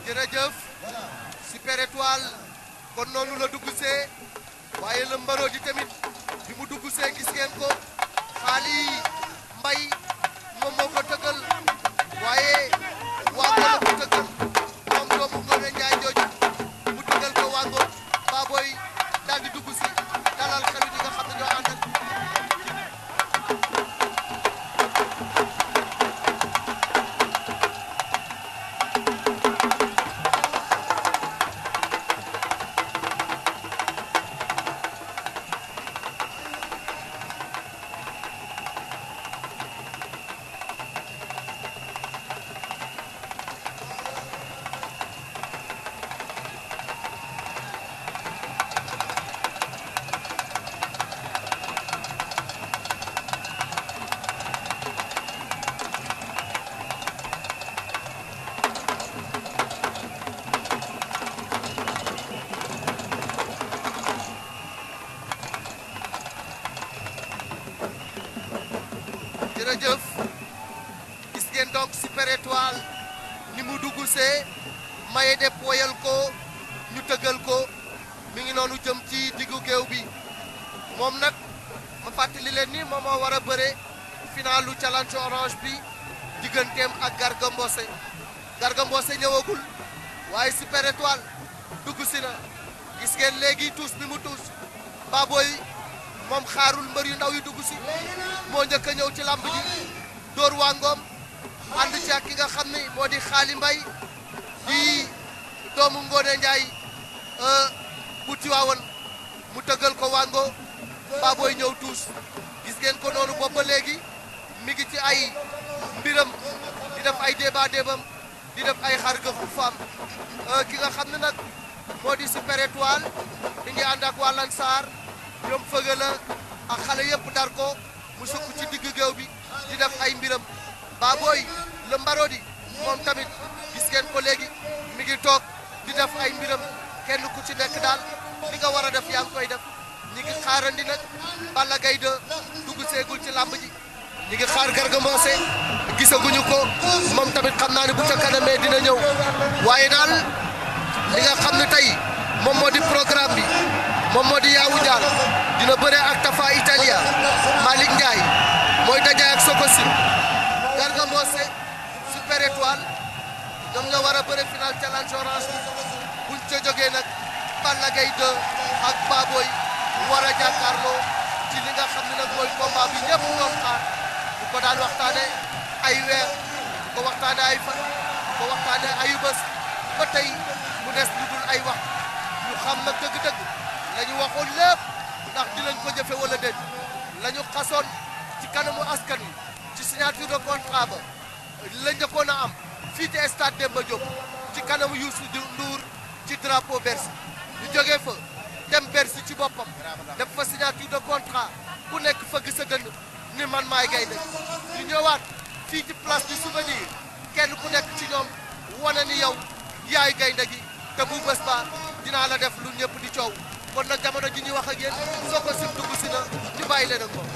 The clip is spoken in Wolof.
jërëjëf Super Étoile kon noonu la dugg see waaye la mbaroo di tamit bi mu dugg see gis ngeen ko Xaali Mbay moom moo ko tëggal waaye Wango la ko tëggal moom doomu Ngoné Njaay jooju mu tëggal ko Wango Baboy daal di dugg si dalal xelu ñi nga xam ne ñoo àndal jërëjëf gis ngeen donc Super Étoile ni mu dugg see maye de poyal ko ñu tëggal ko mi ngi noonu jëm ci diggu géew bi moom nag ma fàttali leen ni moom moo war a bëre finalu challenge orange bi digganteem ak Garga Mbossé Garga Mbossé ñëwagul waaye Super Étoile dugg si na gis ngeen léegi tuus bi mu tuus Baboy moom xaarul mbër yu ndaw yu dugg si moo njëkk a ñëw ci lamb ji dóor Wangoom ànd ci ak ki nga xam ni moo di Xaali Mbay di doomu Ngoné Njaay bu Tiwaawan mu tëggal ko Wango Baboy ñëw tuus gis ngeen ko noonu boobu ba léegi mi ngi ci ay mbiram di def ay débat débam di def ay xar gëfu faam ki nga xam ne nag moo di Super Étoile mi ngi ànd ak waa Lansar ñoom fëgg la ak xale yëpp dar ko mu sukk ci digg géew bi di def ay mbiram Baboy le Mbarodi moom tamit gis ngeen ko léegi mi ngi toog di def ay mbiram kenn ku ci nekk daal li nga war a def yaa ngi koy def ñi ngi xaarandi nag Balla Gaye 2 dugg seegul ci làmb ji ñi ngi xaar Garga Mbossé gisaguñu ko moom tamit xam naa ne bu ca kanamee dina ñëw waaye daal li nga xam ne tey moom moo di programme bi moom moo di Yawou Dial dina bëre ak Tafa Italia Malick Ndiaye mooy daje ak Sokosim Garga Mbossé Super Étoile ñoom ñoo war a bëre final challenge orange buñ ca jógee nag Balla Gaye 2 ak Baboy war a jàkkaarloo ci li nga xam ne nag mooy combat bi ñëpp doon xaar bu ko daan waxtaane ay weer bu ko waxtaane ay fan bu ko waxtaane ayu bés ba tey mu des lu dul ay wax ñu xam nag dëgg-dëgg la ñu waxoon lépp ndax dinañ ko jëfe wala déet la ñu xasoon ci kanamu askan wi ci signature de contrat ba la njëkkoon a am fii ci stade Demba Diop ci kanamu Youssou Ndour ci drapeau Bercy ñu jógee fa dem Bercy ci boppam def fa signature de contrat ku nekk fëgg sa dënn ni man maay gaynde ñu ñëwaat fii ci place du souvenir kenn ku nekk ci ñoom wane ni yow yaay gaynde gi te bu bés ba dinaa la def lu ñëpp di coow kon nag jamono ji ñuy wax ak yéen Sokosim dugg si na ñu bàyyi leen ak moom.